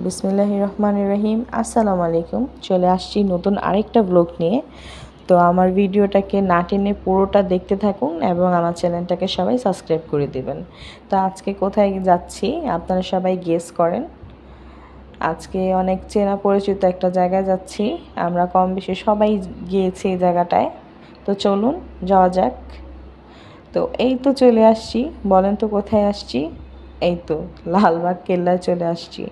বিসমিল্লাহির রহমানির রহিম। আসসালামু আলাইকুম। চলে আসছি নতুন আরেকটা ব্লগ নিয়ে। তো আমার ভিডিওটাকে না টেনে পুরোটা দেখতে থাকুন এবং আমার চ্যানেলটাকে সবাই সাবস্ক্রাইব করে দিবেন। তো আজকে কোথায় যাচ্ছি আপনারা সবাই গেস করেন। আজকে অনেক চেনা পরিচিত একটা জায়গায় যাচ্ছি। আমরা কম বেশি সবাই গিয়েছি এই জায়গাটায়। তো চলুন যাওয়া যাক। তো এই তো চলে আসছি। বলেন তো কোথায় আসছি? এই তো লালবাগ কেল্লায় চলে আসছি।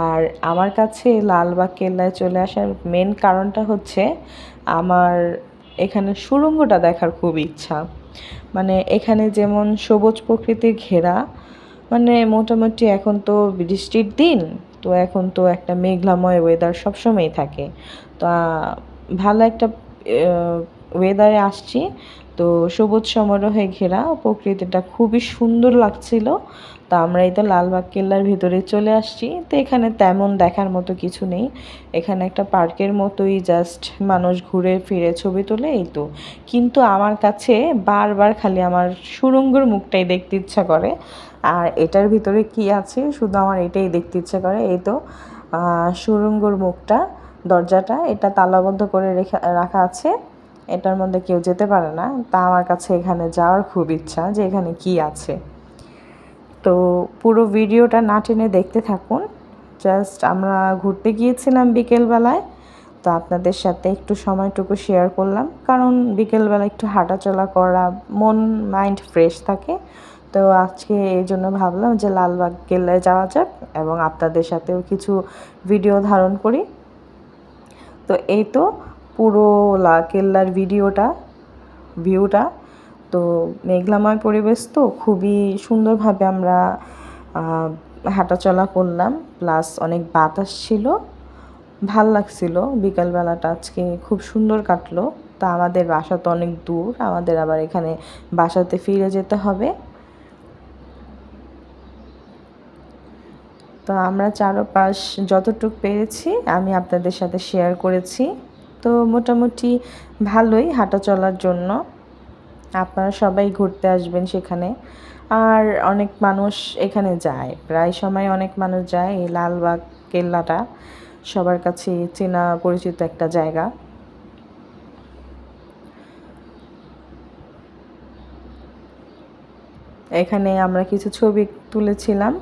আর আমার কাছে লালবাগ কেল্লায় চলে আসার মেন কারণটা হচ্ছে আমার এখানে সুড়ঙ্গটা দেখার খুব ইচ্ছা। মানে এখানে যেমন সবুজ প্রকৃতির ঘেরা, মানে মোটামুটি এখন তো বৃষ্টির দিন, তো এখন তো একটা মেঘলাময় ওয়েদার সবসময়ই থাকে। তো ভালো একটা ওয়েদারে আসছি। তো সবুজ সমারোহে ঘেরা প্রকৃতিটা খুবই সুন্দর লাগছিল। তো আমরা এই তো লালবাগ কেল্লার ভিতরে চলে আসছি। তো এখানে তেমন দেখার মতো কিছু নেই। এখানে একটা পার্কের মতোই জাস্ট মানুষ ঘুরে ফিরে ছবি তোলে, এই তো। কিন্তু আমার কাছে বারবার খালি আমার সুড়ঙ্গর মুখটাই দেখতে ইচ্ছা করে। আর এটার ভিতরে কি আছে শুধু আমার এটাই দেখতে ইচ্ছা করে। এই তো সুড়ঙ্গর মুখটা, দরজাটা এটা তালাবদ্ধ করে রাখা আছে। এটার মধ্যে কেউ যেতে পারে না। তা আমার কাছে এখানে যাওয়ার খুব ইচ্ছা যে এখানে কি আছে। তো পুরো ভিডিওটা না টেনে দেখতে থাকুন। জাস্ট আমরা ঘুরতে গিয়েছিলাম বিকেলবেলায়। তো আপনাদের সাথে একটু সময়টুকু শেয়ার করলাম, কারণ বিকেলবেলা একটু হাঁটাচলা করা মন মাইন্ড ফ্রেশ থাকে। তো আজকে এই জন্য ভাবলাম যে লালবাগ কেল্লায় যাওয়া যাক এবং আপনাদের সাথেও কিছু ভিডিও ধারণ করি। তো এই তো পুরো কেল্লার ভিউটা তো মেঘলাময় পরিবেশ, তো খুবই সুন্দরভাবে আমরা হাঁটাচলা করলাম, প্লাস অনেক বাতাস ছিল, ভাল লাগছিল। বিকালবেলাটা আজকে খুব সুন্দর কাটলো। তা আমাদের বাসা তো অনেক দূর, আমাদের আবার এখানে বাসাতে ফিরে যেতে হবে। তো আমরা চারপাশ যতটুকু পেরেছি আমি আপনাদের সাথে শেয়ার করেছি। তো মোটামুটি ভালোই হাঁটা চলার জন্য। আপনারা সবাই ঘুরতে আসবেন সেখানে। আর অনেক মানুষ এখানে যায়, প্রায় সময় অনেক মানুষ যায়। এই লালবাগ কেল্লাটা সবার কাছে চেনা পরিচিত একটা জায়গা। এখানে আমরা কিছু ছবি তুলেছিলাম,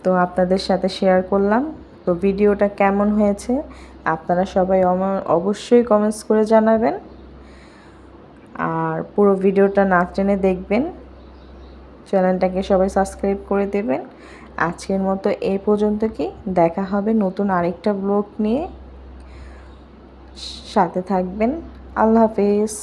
তো আপনাদের সাথে শেয়ার করলাম। তো ভিডিওটা কেমন হয়েছে আপনারা সবাই অবশ্যই কমেন্টস করে জানাবেন। আর পুরো ভিডিওটা না টেনে দেখবেন, চ্যানেলটাকে সবাই সাবস্ক্রাইব করে দেবেন। আজকের মতো এই পর্যন্ত, কি দেখা হবে নতুন আরেকটা ব্লগ নিয়ে। সাথে থাকবেন। আল্লাহ হাফেজ।